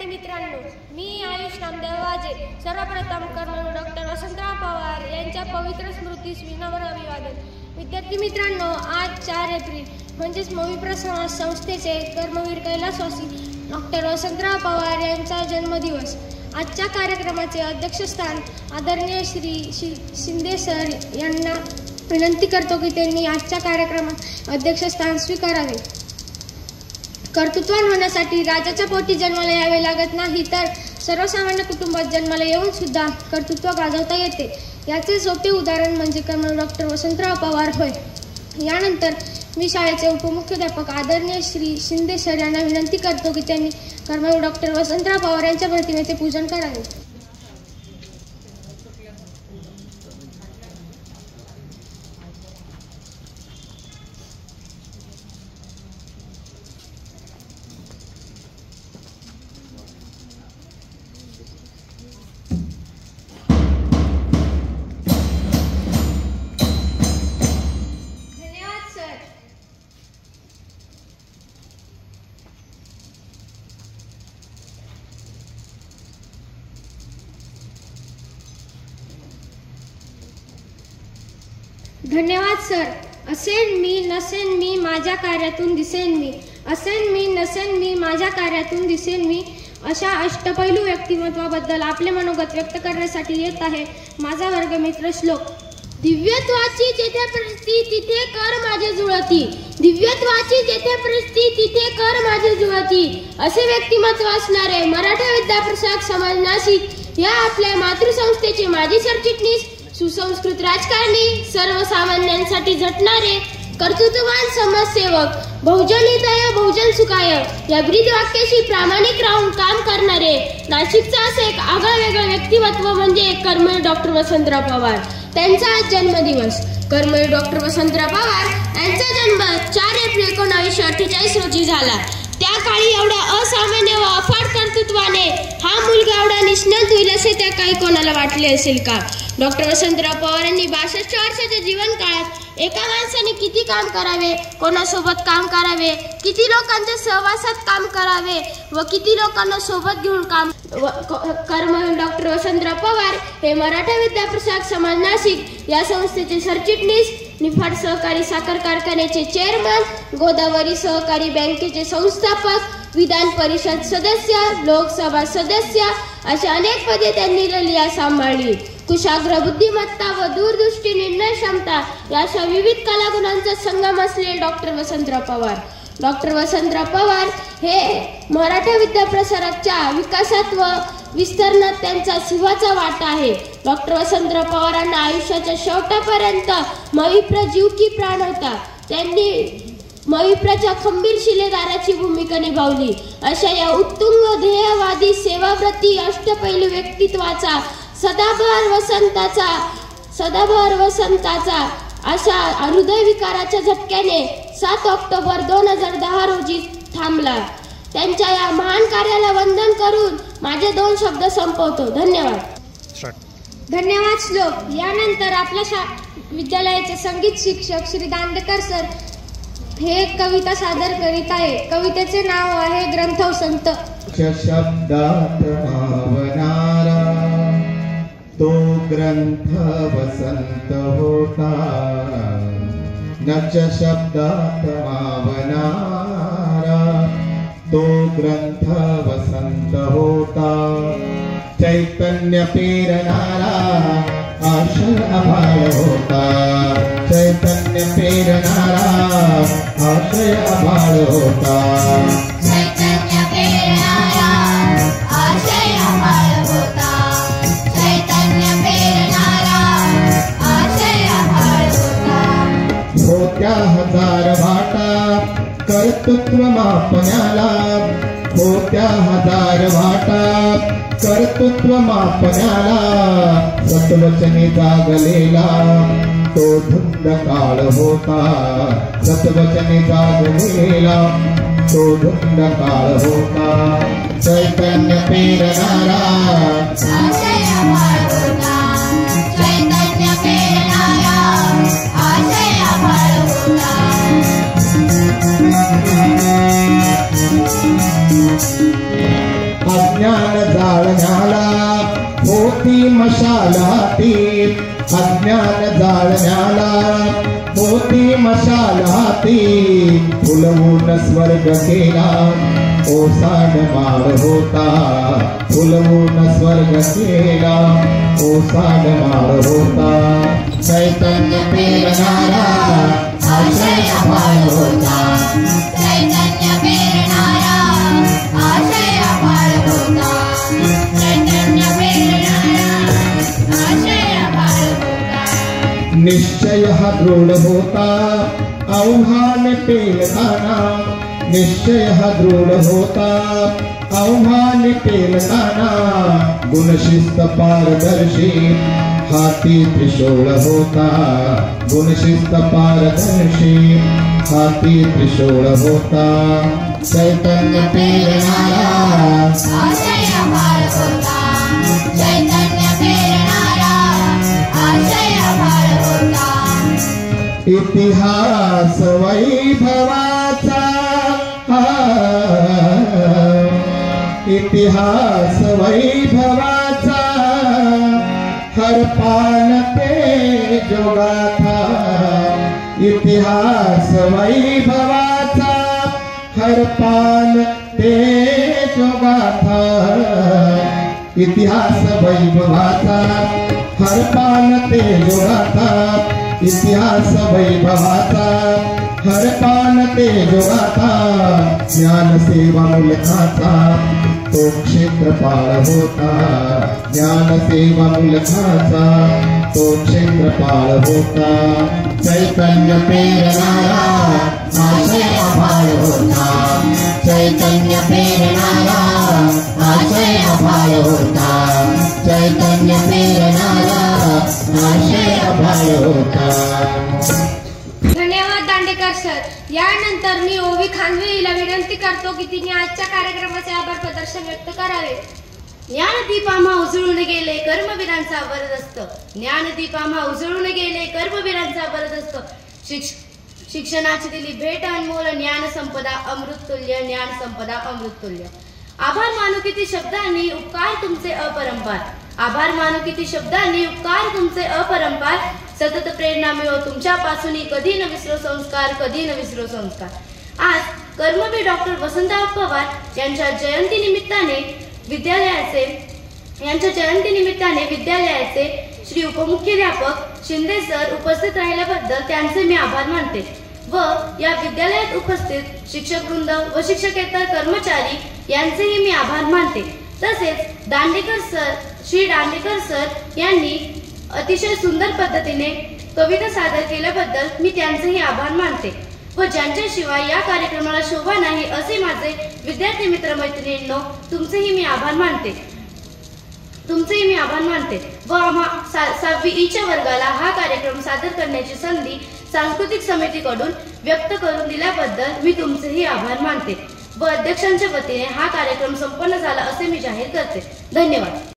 विद्यार्थी मित्रांनो, मी आयुष नामदेव वाजे सर्वप्रथम कर्मवीर डॉक्टर वसंतराव पवार यांच्या पवित्र स्मृतीस विनम्र अभिवादन। विद्यार्थी मित्रांनो, आज 4 एप्रिल म्हणजेच मविप्र समाज संस्थेचे कर्मवीर कैलासवासी डॉक्टर वसंतराव पवार यांचा जन्मदिवस। आजच्या कार्यक्रमाचे अध्यक्षस्थान आदरणीय श्री शिंदे सर यांना विनंती करतो की त्यांनी आजच्या कार्यक्रमात अध्यक्षस्थान स्वीकारावे। कर्तृत्ववान होण्यासाठी राजाच्या पोटी जन्माला यावे लागत नाही, तर सर्वसामान्य कुटुंबात जन्माला येऊन सुद्धा कर्तृत्व गाजवता येते। याचे सोपे उदाहरण म्हणजे कर्मवीर डॉक्टर वसंतराव पवार होय। यानंतर मी शाळेचे उपमुख्याध्यापक आदरणीय श्री शिंदे सर यांना विनंती करतो की त्यांनी कर्मवीर डॉक्टर वसंतराव पवार यांच्या प्रतिमेचे पूजन करावे। धन्यवाद सर। असेन मी नसेन मी माझ्या कार्यातून दिसेन मी, असेन मी नसेन मी माझ्या कार्यातून दिसेन मी, अशा अष्टपैलू व्यक्तिमत्वाबद्दल आपले मनोगत व्यक्त करण्यासाठी येत आहे माझा वर्गमित्र श्लोक। दिव्यत्वाची जेथे प्रस्ती तिथे कर माझे जुळती, दिव्यत्वाची जेथे प्रस्ती तिथे कर माझे जुळती, असे व्यक्तिमत्व असणारे मराठा विद्याप्रसारक समाज नाशिक या आपल्या मातृसंस्थेचे माजी सरचिटणीस, सुसंस्कृत राजकारणी, सर्वसामान्यांसाठी झटणारे कर्तृत्ववान समाजसेवक, बहुजन हिताय बहुजन सुखाय या ब्रीद वाक्याशी प्रामाणिक राहून काम करणारे नाशिकचा असे एक आगळेवेगळे व्यक्तिमत्व म्हणजे कर्मवीर डॉक्टर वसंतराव पवार। त्यांचा आज जन्मदिवस। कर्मवीर डॉक्टर वसंतराव पवार यांचा जन्म 4 एप्रिल 1948 रोजी झाला। त्या काळी एवढ्या असामान्य व अफाट कर्तृत्वाने हा मुलगा एवढा निष्णात होईल असे त्या काही कोणाला वाटले असेल का? डॉक्टर वसंतराव पवार यांनी 62 वर्षाच्या जीवन काळात एका माणसाने किती काम करावे, कोणासोबत काम करावे, किती लोकांच्या सहवासात काम करावे व किती लोकांना सोबत घेऊन काम कर्मवीर डॉक्टर वसंतराव पवार हे मराठा विद्याप्रसारक समाज नाशिक या संस्थेचे सरचिटणीस, निफाड सहकारी साखर कारखान्याचे चेअरमन, गोदावरी सहकारी बँकेचे संस्थापक, विधान परिषद सदस्य, लोकसभा सदस्य अशा अनेक पदे त्यांनी ललिया सांभाळली। कुशाग्र बुद्धिमत्ता व दूरदृष्टी निर्णय क्षमता या अशा विविध कलागुणांचा संगम असलेले डॉक्टर वसंतराव पवार। डॉक्टर वसंतराव पवार हे मराठा विद्याप्रसारकच्या विकासात व विस्तारणात त्यांचा सिंहाचा वाटा आहे। डॉक्टर वसंतराव पवारांना आयुष्याच्या शेवटापर्यंत मविप्र जीव की प्राण होता। त्यांनी मविप्राच्या खंबीर शिलेदाराची भूमिका निभावली। अशा या उत्तुंग ध्येयवादी सेवाव्रती अष्टपैलू व्यक्तित्वाचा सदाबहार वसंताचा अशा हृदयविकाराच्या झटक्याने 7 ऑक्टोबर 2010 रोजी थांबला। त्यांच्या या महान कार्याला वंदन करून माझे 2 शब्द संपवतो। धन्यवाद। धन्यवाद श्लोक। यानंतर आपल्या विद्यालयाचे संगीत शिक्षक श्री दांडेकर सर हे एक कविता सादर करीत आहे। कवितेचे नाव आहे ग्रंथ संत। शब्दात मावणारा तो ग्रंथ वसंत होता, नच शब्दात मावणारा तो ग्रंथ वसंत होता। चैतन्य पेरणारा आशय आभाळ होता, चैतन्य पेरणारा आशय आभाळ होता, चैतन्य पेरणारा आशय आभाळ होता, चैतन्य पेरणारा आशय आभाळ होता। होत्या हजार वाटा कर्तृत्व मापण्याला, होत्या हजार वाटा कर्तृत्व मापण्याला, सत्वचने जागलेला तो धुंद काळ होता, सत्वचने जागलेला तो धुंद काळ होता। चैतन्य पेरणारा आशय आभाळ होता, चैतन्य पेरणारा आशय आभाळ होता। अज्ञान जाळण्याला होती मशाल हाती, अज्ञान जाळण्याला होती मशाल हाती, फुलवून स्वर्ग केला ओसाड माळ होता, फुलवून स्वर्ग केला ओसाड माळ होता, चैतन्य पेरणारा आशय अफाळ होता, चैतन्य पेरणारा आशय अफाळ होता, चैतन्य पेरणारा आशय अफाळ होता. निश्चय हा दृढ होता आव्हान पेलताना, निश्चय हा दृढ होता आव्हान पेलताना, गुणशिस्त पारदर्शी हाती त्रिशूळ होता, गुणशिस्त पारदर्शी हाती त्रिशूळ होता, चैतन्य पेरणारा आशय अफाळ होता, चैतन्य पेरणारा आशय अफाळ होता. इतिहास वैभवाचा, इतिहास वैभवाचा हरपान ते जोगाथा, इतिहास वैभवाचा हरपान ते जोगाथा, इतिहास वैभवाचा हरपान ते जोगाथा, इतिहास वैभवाचा हरपान ते जोगाथा, ज्ञान सेवा मुलखाचा तो क्षेत्रपाळ होता, ज्ञान सेवा मुलखाचा तो क्षेत्रपाळ होता, चैतन्य पेरणारा आशय अफाळ होता, चैतन्य पेरणारा आशय अफाळ होता, चैतन्य पेरणारा आशय अफाळ होता. धन्यवाद दांडेकर सर. यानंतर मी ओवी खानवे हिला विनंती करतो की तिने आजच्या कार्यक्रमाचे आभार प्रदर्शन व्यक्त करावे. ज्ञानदीप आम्हा उजळून गेले कर्मवीरांचा वरदस्त, ज्ञानदीप आम्हा उजळून गेले कर्मवीरांचा वरदस्त, शिक्षणाची दिली भेट अनमोल, ज्ञान संपदा अमृततुल्य, ज्ञान संपदा अमृततुल्य. आभार मानू किती शब्दांनी उपकार तुमचे अपरंपार, आभार मानू किती शब्दांनी उपकार तुमचे अपरंपार, सतत प्रेरणा मिळो तुमच्यापासून, कधी न विसरो संस्कार, कधी न विसरो संस्कार. आज कर्मवीर डॉक्टर वसंतराव पवार यांच्या जयंतीनिमित्ताने विद्यालयाचे श्री उपमुख्याध्यापक शिंदे सर उपस्थित राहिल्याबद्दल त्यांचे मी आभार मानते व या विद्यालयात उपस्थित शिक्षकवृंद व शिक्षकेतर कर्मचारी यांचेही मी आभार मानते. तसेच श्री दांडेकर सर यांनी अतिशय सुंदर पद्धतीने कविता सादर केल्याबद्दल मी त्यांचेही आभार मानते व ज्यांच्याशिवाय या कार्यक्रमाला शोभा नाही असे माझे विद्यार्थी मित्र मैत्रिणींनो तुमचेही मी आभार मानते व आम्हा 6वी ई च्या वर्गाला हा कार्यक्रम सादर करण्याची संधी सांस्कृतिक समितीकडून व्यक्त करून दिल्याबद्दल मी तुमचेही आभार मानते व अध्यक्षांच्या वतीने हा कार्यक्रम संपन्न झाला असे मी जाहीर करते. धन्यवाद.